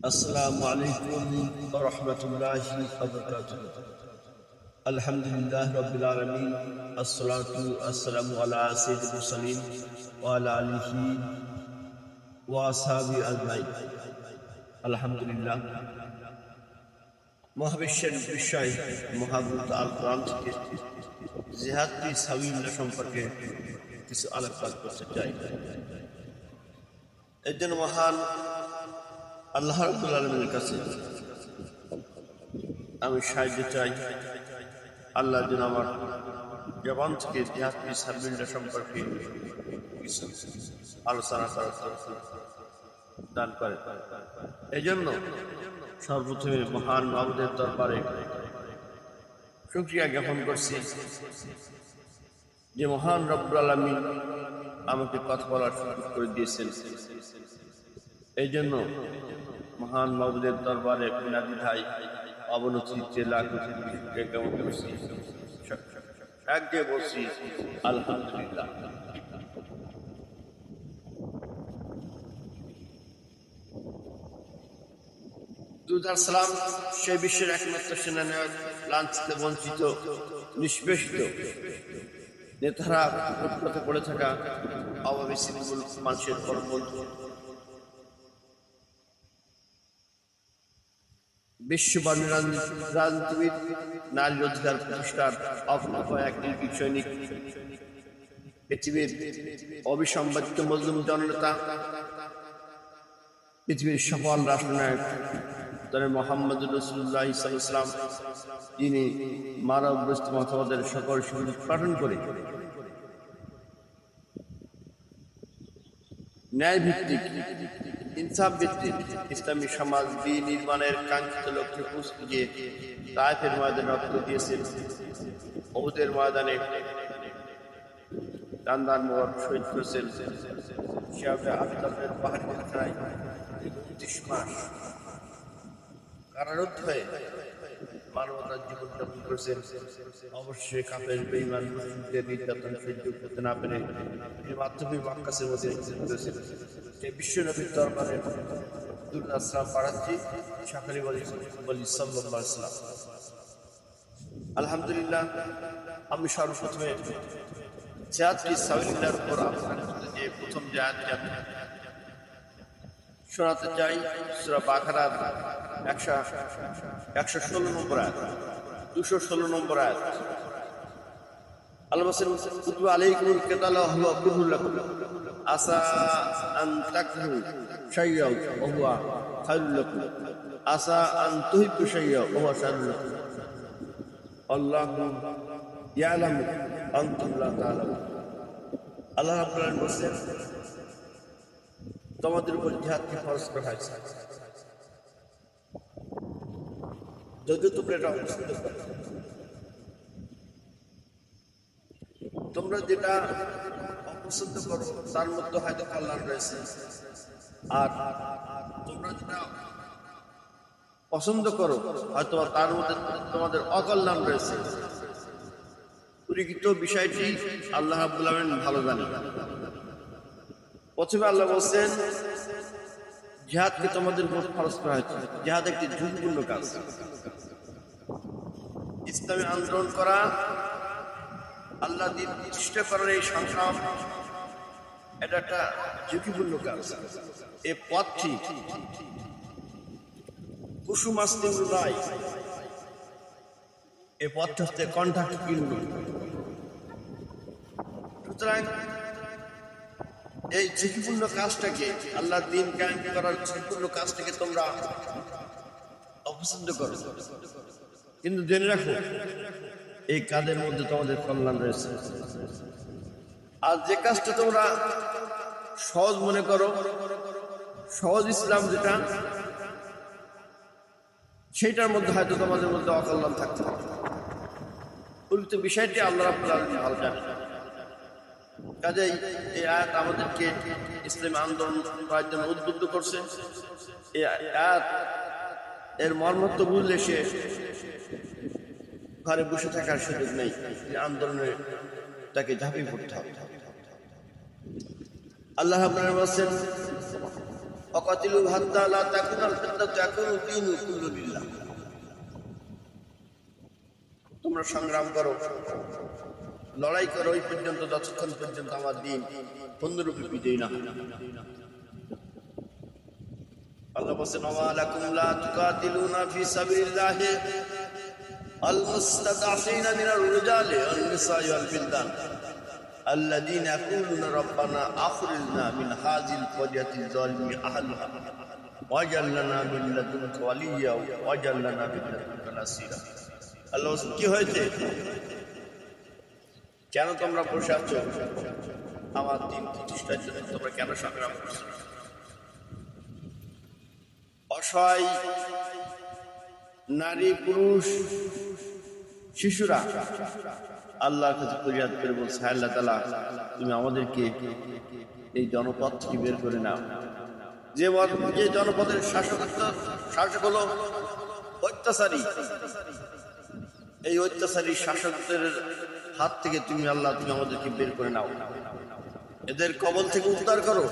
السلام عليكم ورحمة الله وبركاته. الحمد لله رب العالمين، الصلاة والسلام على سيد المرسلين وعلى آله وأصحابه أجمعين. الحمد لله। মহাবিশ্বের বিষয় মহাগ্রন্থ আল কোরআন থেকে জিহাদী সাবিলিল্লাহ সম্পর্কে কিছু আলোকপাত করতে চাই। এর জন্য মহান আল্লাহ রাব্বুল আলামিনের কাছে আমি সাহায্য চাই। আল্লাহ যেন আমার জবান থেকে জিহাদী সাবিলিল্লাহ সম্পর্কে কিছু আলোচনা করার দান করে। এই জন্য সর্বপ্রথমে মহান মাবুদের দরবারে শুকরিয়া জ্ঞাপন করছি যে মহান রব্বুল আলামিন আমাকে কথা বলার সুযোগ করে দিয়েছেন। এই জন্য মহান মাবুদের দরবারে বিনাদি ভাই অবনতিতে লাখ জ্ঞাপন করছি, একদিকে বলছি আলহামদুলিল্লাহ। সালাম সেই বিশ্বের একমাত্র সেনানায়ক, লাঞ্ছিত, বঞ্চিত, নিষ্পেষিত নেতারা ফুটপাতে পড়ে থাকা অভাবী সিম্বল মানুষের পরম বন্ধু, বিশ্ববাণী রাজনীতিবিদ, নারীর অধিকার প্রতিষ্ঠার অপনয় এক নির্ভীক সৈনিক, পৃথিবীর অবিসম্বাদিত মজলুম জননেতা, পৃথিবীর সফল রাষ্ট্রনায়ক মোহাম্মদ রাসূলুল্লাহ সাল্লাল্লাহু আলাইহি ওয়াসাল্লাম, যিনি মানবরচিত মতবাদের সকল সুযোগ পালন করে ন্যায় ভিত্তিক, ইনসাফ ভিত্তিক ইসলামী সমাজ বিনির্মাণের কাঙ্ক্ষিত লক্ষ্যে পৌঁছে গিয়ে তায়েফের ময়দানে রক্ত দিয়েছেন, উহুদের ময়দানে কান্দার মোবারক শহীদ করেছেন, শিয়াবে আবদালের পাহাড়ি এলাকায় 29 মাস কারারুদ্ধ হয়ে মানবতার জীবনযাপন করেছেন। অবশ্যই কাফের বেঈমান মুশরিকদের নির্যাতন সহ্য করতে না পেরে মাধ্যমে মক্কার মধ্যে করেছেন। এই বিশ্ব নবীর দরবারে দুরূদ সালাম পাঠাচ্ছি, সকলে বলি সাল্লাল্লাহু আলাইহি ওয়াসাল্লাম। আলহামদুলিল্লাহ। আমি সর্বপ্রথমে জিহাদী সাবিলিল্লাহর উপর যে প্রথম জিহাদটি আমি শোনাতে চাই, সূরা বাকারার 116 নম্বর আয়াত, 216 নম্বর আয়াত। আল্লাহ বলেন, কুতিবা আলাইকুমুল কিতালু হুয়া কুরহুল লাকুম আসা আন তাকরাহু শাইআন ওয়া হুয়া খায়রুল লাকুম আসা আন তুহিব্বু শাইআন ওয়া হুয়া শাররুল লাকুম আল্লাহু ইয়ালামু আনতুম লা তা'লামুন। আল্লাহ রাব্বুল আলামিন বলেন, তোমাদের উপর জিহাদকে ফরজ করা হয়েছে যদি তোমরা এটা অপছন্দ করো। তোমরা যেটা অপছন্দ করো তার মধ্যে হয়তো কল্যাণ রয়েছে, আর তোমরা যেটা পছন্দ করো হয়তো তার মধ্যে তোমাদের অকল্যাণ রয়েছে। পরিচিত বিষয়টি আল্লাহ রাব্বুল আলামিন ভালো জানেন। প্রথমে আল্লাহ বলছেন, জিহাদকে তোমাদের উপর ফরজ করা হয়েছে। জিহাদ একটি ঝুঁকিপূর্ণ কাজ। ইসলামী আন্দোলন করা, আল্লাহ দ্বীন প্রতিষ্ঠা করার এই সংগ্রাম, এটা একটা ঝুঁকিপূর্ণ কাজ। এই পথটি কুসুমাস্তির নয়, এই পথটা হচ্ছে কণ্ঠাকীর্ণ। সুতরাং এই ঝুঁকিপূর্ণ কাজটাকে, আল্লাহ দ্বীন কায়েম করার ঝুঁকিপূর্ণ কাজটাকে তোমরা অপছন্দ করো, কিন্তু জেনে রাখো এই কাজের মধ্যে তোমাদের কল্যাণ রয়েছে। আর যে কাজটা তোমরা সহজ মনে করো, সহজ ইসলাম যেটা, সেইটার মধ্যে হয়তো তোমাদের মধ্যে অকল্যাণ থাকতে পারে। উল্টো বিষয়টি আল্লাহ রাব্বুল আলামিন ভালো জানেন। কাজেই এই আয়াত আমাদেরকে ইসলামী আন্দোলন করার জন্য উদ্বুদ্ধ করছে। এই আয়াত এর মর্মত্ব বুঝলে সে ঘরে বসে থাকার সুযোগ নেই, আন্দোলনে তাকে ঝাঁপিয়ে পড়তে হবে। আল্লাহ রাব্বুল আলামিন বলেন, ওয়াকাতিলু হাত্তা লা তাকুনা ফিতনাতু ইয়াকুনু দীনু কুল্লু লিল্লাহ। তোমরা সংগ্রাম করো, লড়াই করো ওই পর্যন্ত যতক্ষণ পর্যন্ত আমার দিন পূর্ণরূপে বিজয়ী না হয়। আল্লাহ বলেন, ওয়া লাকুম লা তুকাতিলুনা ফি সাবিলিল্লাহি আল মুস্তাদআফিনা মিনার রিজালি ওয়ান নিসাই ওয়াল বিলদান আল্লাযীনা ইয়াকুলুনা রাব্বানা আখরিজনা মিন হাযিল ক্বরিয়াতি যালিমি আহলিহা ওয়াজআল লানা মিন লাদুনকা ওয়ালিয়্যা ওয়াজআল লানা মিন লাদুনকা নাসীরা। আল্লাহ কি হয়েছে, কেন তোমরা বসে আছো? আমার দিন প্রতিষ্ঠার জন্য তোমরা কেন সংগ্রাম করছো? অসহায় নারী, পুরুষ, শিশুরা আল্লাহর কাছে ফরিয়াদ করে বলছে, আল্লাহ তাআলা তুমি আমাদেরকে এই জনপদ থেকে বের করে নাও। যে জনপদের শাসক হলো অত্যাচারী, এই অত্যাচারী শাসকদের হাত থেকে তুমি আল্লাহ তুমি আমাদেরকে বের করে নাও, এদের কবল থেকে উদ্ধার করো।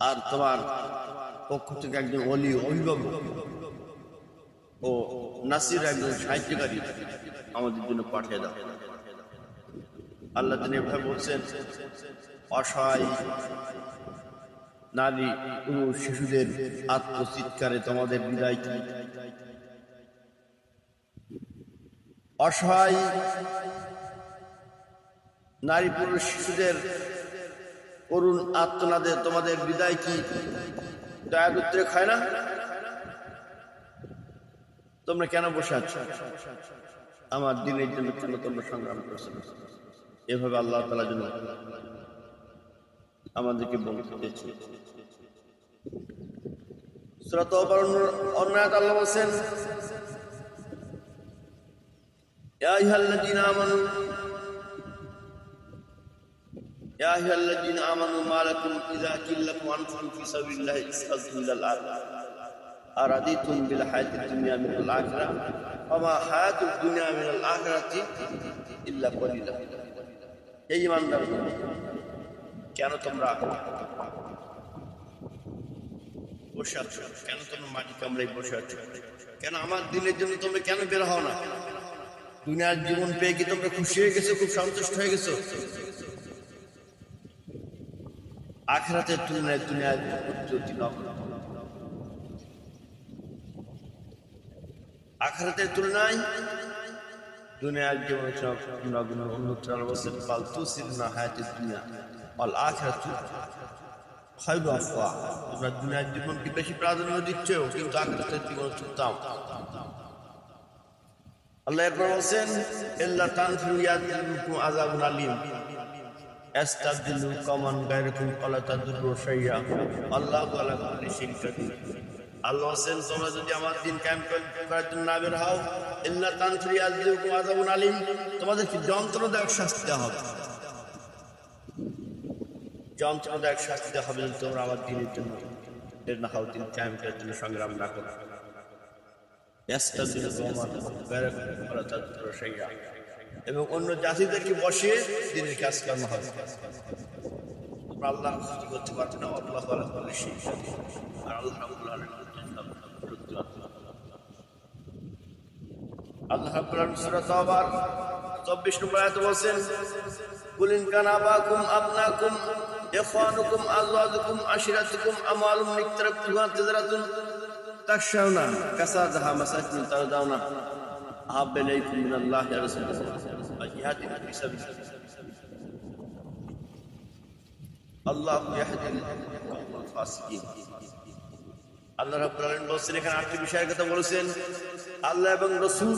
আর তোমার পক্ষ থেকে একজন ওলি, অভিভাবক ও নাসির, একজন সাহায্যকারী আমাদের জন্য পাঠিয়ে দাও। আল্লাহ তিনি এভাবে বলছেন, অসহায় নারী, পুরুষ, শিশুদের আত্মচিৎকারে তোমাদের বিদায় কি? অসহায় নারী, পুরুষ, শিশুদের করুণ আত্মনাদে তোমাদের বিদায় কি? দয়া উদ্রেক হয় না? তোমরা কেন বসে আছো? আমার দিনের জন্য কেন তোমরা সংগ্রাম করছো? এভাবে আল্লাহ তাআলা জন্য আমাদেরকে বলতে চেয়েছে। সূরা তাওবার অন্য আয়াতে আল্লাহ বলেন, ইয়া আইয়ুহাল্লাযীনা আমানু মা লাকুম ইযা কিল লাকুম আনফিরু ফি সাবিলিল্লাহি ইসতাগফিরু ইলাল আরদ আরাদিতুম বিল হায়াতিদ দুনিয়া মিনাল আখিরাহ ওয়া মা হায়াতুদ দুনিয়া মিনাল আখিরাতি ইল্লা কলিলা। এই ঈমানদার, কেন তোমরা বসে আছো? কেন তোমরা মাটি কামড়াই বসে আছো? কেন আমার দিনের জন্য তোমরা কেন বের হও না? দুনিয়ার জীবন পেয়ে কি তোমরা খুশি হয়ে গেছো, খুব সন্তুষ্ট হয়ে গেছো? আখিরাতের তুলনায় দুনিয়ার উন্নতি নগণ্য। আখিরাতের তুলনায় দুনিয়ার জীবন নগণ্য। অন্যত্র বলছেন, ফাল তুসিরুনা হায়াতুদ দুনিয়া ওয়াল আখিরাতু খায়রুন ওয়া আফওয়া। তোমরা দুনিয়ার জীবনকে বেশি প্রাধান্য দিচ্ছ, কিন্তু আখিরাতের জীবন উত্তম। আল্লাহ এরপর বলছেন, ইল্লা তানফিরু ইয়াযিকুম আযাবুন আলীম ইস্তাবদিলু কওমান গায়রাকুম ওয়ালা তাদুররু শাইআ আল্লাহু আলা কুল্লি শাইইন কাদির। আল্লাহ বলেন, তোমরা যদি আমার দিন কায়েম করার জন্য না বের হও, ইল্লা তানফিরু ইয়াযিকুম আযাবুন আলীম, তোমাদেরকে যন্ত্রণাদায়ক শাস্তি দেওয়া হবে। যন্ত্রণাদায়ক শাস্তি দেওয়া হবে যদি তোমরা আমার দিনের জন্য বের না হও, দিন কায়েম করার জন্য সংগ্রাম না করো। এবং অন্য জাতিদেরকে বসিয়ে দিনের কাজ করানো হবে। তোমরা আল্লাহ করতে পারছো না, আল্লাহ আল্লাহ রাব্বুল আলামিন সূরা তাওবার 24 নম্বর আয়াতে বলেন, কুল ইন কানা আবাকুম আবনাকুম ইখওয়ানুকুম আযওয়াজুকুম আশিরাতুকুম আমওয়ালুম ইকতারাবতুহা তিজারাতুন তাখশাউনা কাসাদাহা মাসাকিন তারদাউনা আহাব্বা ইলাইকুম মিনাল্লাহি ওয়া রাসূলিহি ওয়া জিহাদিন ফি সাবিলিহি আল্লাহু ইয়াহদিল কওমাল ফাসিকিন। আল্লাহ রাব্বুল আলামিন বলেছেন, এখানে আটটি বিষয়ের কথা বলেছেন। আল্লাহ এবং রাসূল,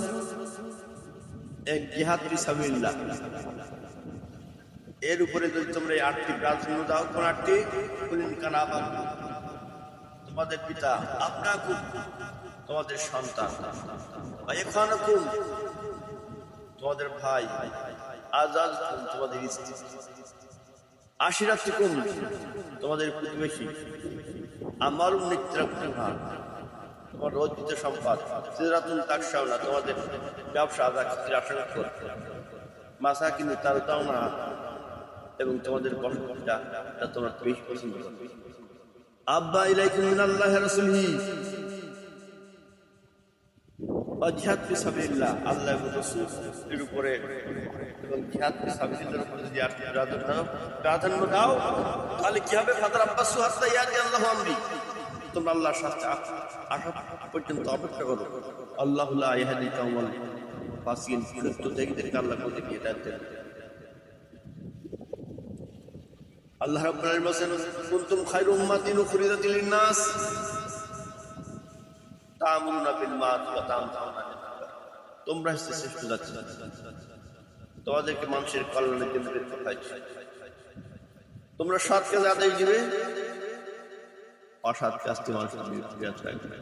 এক জিহাদ ফি সাবিলিল্লাহ, এর উপরে যদি তোমরা এই আটটি প্রাধান্য দাও। কোন আটটি? কুলিন কানা আবাকুম, তোমাদের পিতা, আপনাকুম, তোমাদের সন্তান, ইখওয়ানুকুম, তোমাদের ভাই, আযাজকুম, তোমাদের স্ত্রী, আশিরাতুকুম, তোমাদের প্রতিবেশী, আমালুম নিকতারাবতুহা, তোমার অর্জিত সম্পদ, তিজারাতুন তাখশাউনা, তোমাদের ব্যবসা আশা করতে, মাসাকিন তারদাউনা, এবং তোমাদের বসতটা তোমরা বেশি পছন্দ করো। আব্বা ইলাইকুম মিনাল্লাহি ওয়া রাসূলিহি ওয়া জিহাদ ফি সাবিলিল্লাহ, আল্লাহ এবং রাসূলের উপরে এবং জিহাদ ফি সাবিলিল্লাহর উপরে যদি প্রাধান্য দাও তাহলে কি হবে? ফাতার আব্বাসু হাত্তা ইয়াতি আল্লাহু আমরি, তোমরা আল্লাহর সাথে আসা পর্যন্ত অপেক্ষা করো। আল্লাহু লা ইয়াহদি কাওমাল ফাসিকিন, সত্যত্যাগীদেরকে আল্লাহ কোথায় গিয়ে দেন। আল্লাহ রাব্বুল আলামিন বলেন, কুনতুম খায়রু উম্মাতিন উখরিজাত লিন-নাস তা'মুরুনা বিল মা'রুফ ওয়া তানহাউনা আনিল মুনকার, তোমরা হচ্ছে শ্রেষ্ঠ জাতি, তোমাদেরকে মানুষের কল্যাণের জন্য বের করা হয়েছে। তোমরা সৎ কাজ আদেশ দিবে, অসৎ কাজ থেকে মানুষের বিরত রাখবে।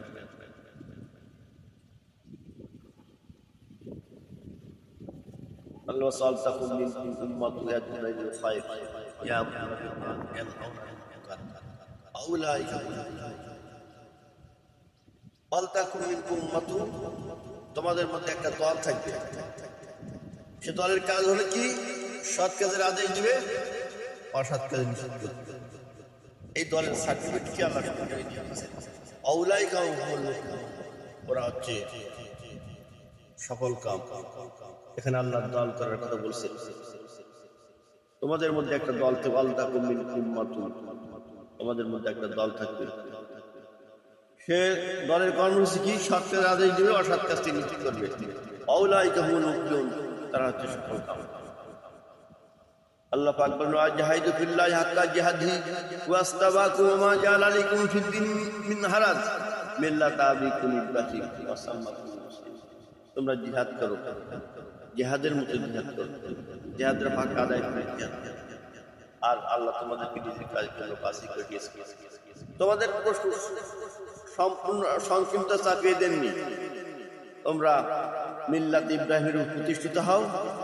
আল্লাহ সাল্লাল্লাহু আলাইহি ওয়া সাল্লাম উম্মাতুন ইয়াদউনা ইলাল খায়র ইয়া'মুরুনা বিল মা'রুফ ওয়া ইয়ানহাউনা আনিল মুনকার আউলাইকা ওয়ালতাকুম মিনকুম উম্মাতুন, তোমাদের মধ্যে একটা দল থাকবে, সে দলের কাজ হলো কি? সৎ কাজের আদেশ দিবে, অসৎ কাজের নিষেধ করবে। এই দলের সার্টিফিকেট কি আল্লাহ সরকারি দিয়েছে? আউলাইকা হুমুল মুফলিহুন, ওরা হচ্ছে সফল কাম। এখানে আল্লাহ দল করার কথা বলছে, তোমাদের মধ্যে একটা দল থাকবে, ওয়ালতাকুম মিনকুম উম্মাতুন, তোমাদের মধ্যে একটা দল থাকবে। সে দলের কর্মসূচি কি? সৎ কাজের আদেশ দিবে, অসৎ কাজ থেকে নিষেধ করবে। আউলাইকা হুমুল মুফলিহুন, তারা হচ্ছে সফল কাম। আল্লাহ পাক বলেন, জাহিদু ফিল্লাহি হাক্কা জিহাদিহি ওয়াস্তাবাকু ওয়া মা জাআলা আলাইকুম ফিদ-দীন মিন হারাজ মিল্লাতা আবিকুম ইব্রাহিম ওয়া সাম্মাকুম মুসলিমিন, তোমরা জিহাদ করো, জিহাদের মতো জিহাদ করো, জিহাদের হক আদায় করে জিহাদ, আর আল্লাহ তোমাদেরকে নিজের কাজের জন্য বাছাই করে দিয়েছে। তোমাদের প্রশ্ন সম্পূর্ণ সংক্ষিপ্ত চাপিয়ে দেননি, তোমরা মিল্লাত ইব্রাহিমের প্রতিষ্ঠিত হও,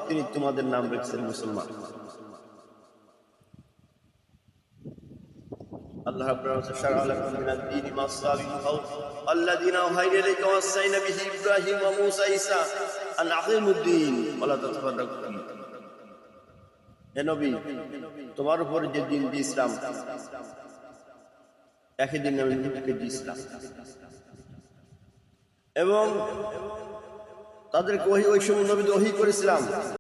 তিনি তোমাদের নাম রেখেছেন মুসলমান। আল্লাহ রাব্বুল আলামিন শারআ লাকুম মিনাদ দীনি মা সাবিহু আল্লাযীনা আওহাইনা ইলাইকা ওয়াসাইনা বিহি ইব্রাহিম ওয়া মূসা ঈসা আন আকিমুদ-দীন ওয়া লা তাতাফাররাকু ফীহি, হে নবী, তোমার উপর যে দিন দিয়েছিলাম একই দিন আমি নবীকে দিয়েছিলাম, এবং তাদেরকে ওই সময় নবী ওহী করেছিলাম।